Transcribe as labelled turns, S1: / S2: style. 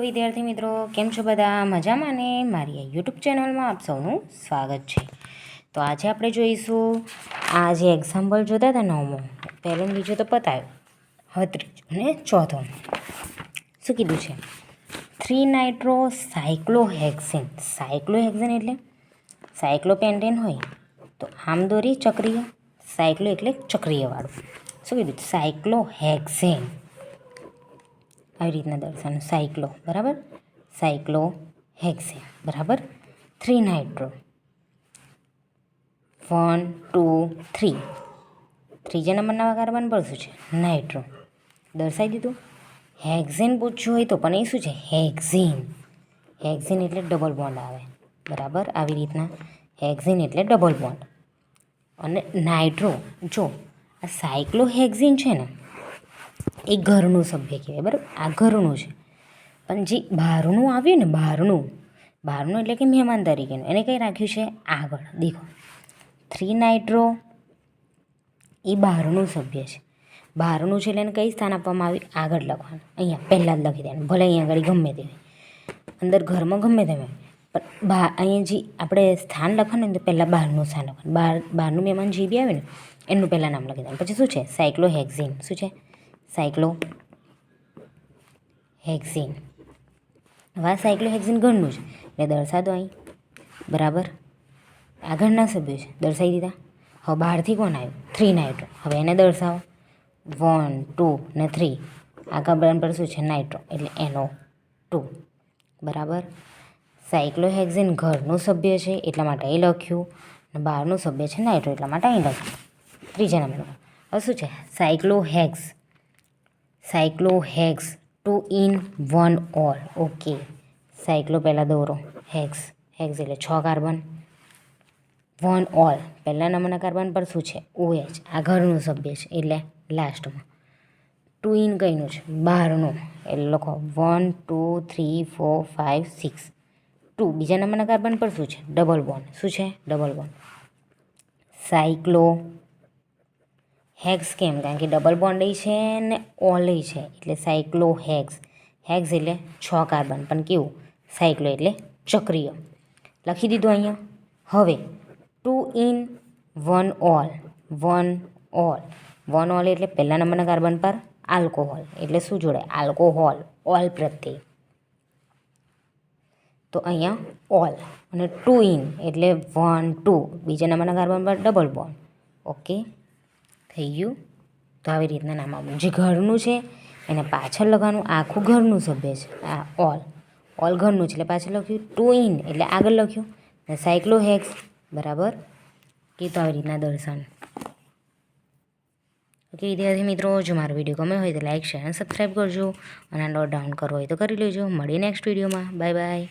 S1: વિદ્યાર્થી મિત્રો, કેમ છો બધા? મજામાં ને? મારી આ યુટ્યુબ ચેનલમાં આપ સૌનું સ્વાગત છે. તો આજે આપણે જોઈશું આ જે એક્ઝામ્પલ જોતા હતા નવમો, પહેલો ને બીજો તો પતાયો, હવે ત્રીજો અને ચોથો. શું કીધું છે? 3-નાઇટ્રો સાયક્લોહેક્સેન. સાયક્લોહેક્સેન એટલે સાયક્લોપેન્ટેન હોય તો આમદોરી ચક્રીય, સાયક્લો એટલે ચક્રીયવાળું. શું કીધું? સાયક્લોહેક્સેન. આવી રીતના દર્શાવવાનું, સાયક્લો, બરાબર, સાયક્લોહેક્સેન, બરાબર. 3-નાઇટ્રો 1 2 3, ત્રીજા નંબરના કાર્બન પર શું છે? નાઇટ્રો. દર્શાવી દીધું. હેક્ઝેન પૂછ્યું હોય તો પણ એ શું છે? હેક્ઝેન. હેક્ઝેન એટલે ડબલ બોન્ડ આવે, બરાબર. આવી રીતના હેક્ઝેન એટલે ડબલ બોન્ડ. અને નાઇટ્રો, જો આ સાયક્લોહેક્ઝેન છે ને એ ઘરનું સભ્ય કહેવાય, બરાબર. આ ઘરનું છે, પણ જે બહારનું આવ્યું ને, બહારનું એટલે કે મહેમાન તરીકેનું, એને કંઈ રાખ્યું છે? આગળ. દેખો, 3-નાઇટ્રો એ બહારનું સભ્ય છે. બહારનું છે એટલે એને કઈ સ્થાન આપવામાં આવ્યું? આગળ લખવાનું. અહીંયા પહેલાં જ લખી દેવાનું, ભલે અહીંયા આગળ ગમે તે હોય, અંદર ઘરમાં ગમે તે હોય, પણ અહીંયા જે આપણે સ્થાન લખવાનું ને તો પહેલાં બહારનું સ્થાન લખવાનું. બહારનું મહેમાન જે બી આવે ને એનું પહેલાં નામ લખી દેવાનું. પછી શું છે? સાયક્લોહેક્સેન. શું છે? સાયક્લોહેક્સેન. હવે આ સાયક્લોહેક્સેન ઘરનું છે એટલે દર્શા દો અહીં, બરાબર. આગળના સભ્યો છે, દર્શાવી દીધા. હવે બહારથી કોણ આવ્યું? 3-નાઇટ્રો. હવે એને દર્શાવો. 1 2 ને 3. આ કાર્બન પર શું છે? નાઇટ્રો, એટલે NO2, બરાબર. સાયક્લોહેક્સેન ઘરનું સભ્ય છે એટલા માટે અહીં લખ્યું, અને બહારનું સભ્ય છે નાઇટ્રો એટલા માટે અહીં લખ્યું. ત્રીજા નંબરમાં હવે શું છે? સાયક્લોહેક્સ 2 in 1 ઓલ. ઓકે, સાયક્લો પહેલાં દોરો, હેક્સ એટલે 6 કાર્બન, 1 ઓલ પહેલા નંબરના કાર્બન પર શું છે? OH. આ ઘરનું સભ્ય છે એટલે લાસ્ટમાં. 2 in કઈનું છે? બહારનું, એટલે લખો 1 2 3 4 5 6. 2 બીજા નંબરના કાર્બન પર શું છે? Double bond. શું છે? Double bond. સાયક્લો હેક્સ કેમ? કારણ કે ડબલ બોન્ડ છે ને ઓલ છે એટલે સાયક્લોહેક્સ. હેક્સ એટલે 6 કાર્બન, પણ કેવું? સાયક્લો એટલે ચક્રીય. લખી દીધું અહીંયા. હવે 2 in 1 ઓલ. 1 ઓલ એટલે પહેલા નંબરના કાર્બન પર આલ્કોહોલ, એટલે શું જોડે? આલ્કોહોલ, ઓલ પ્રત્યે. તો અહીંયા ઓલ. અને 2 in એટલે 1 2 બીજા નંબરના કાર્બન પર ડબલ બોન્ડ. ઓકે, થઈ ગયું. તો આવી રીતના નામ આપવું. જે ઘરનું છે એને પાછળ લખવાનું, આખું ઘરનું સભ્ય છે. આ ઓલ ઘરનું છે એટલે પાછળ લખ્યું. 2 in એટલે આગળ લખ્યું. અને સાયક્લોહેક્સ, બરાબર. કે તો આવી રીતના દર્શાવવાનું. ઓકે વિદ્યાર્થી મિત્રો, જો મારો વિડીયો ગમ્યો હોય તો લાઈક, શેર અને સબસ્ક્રાઈબ કરજો. અને નોટ ડાઉન કરવો હોય તો કરી લેજો. મળીએ નેક્સ્ટ વિડીયોમાં. Bye bye.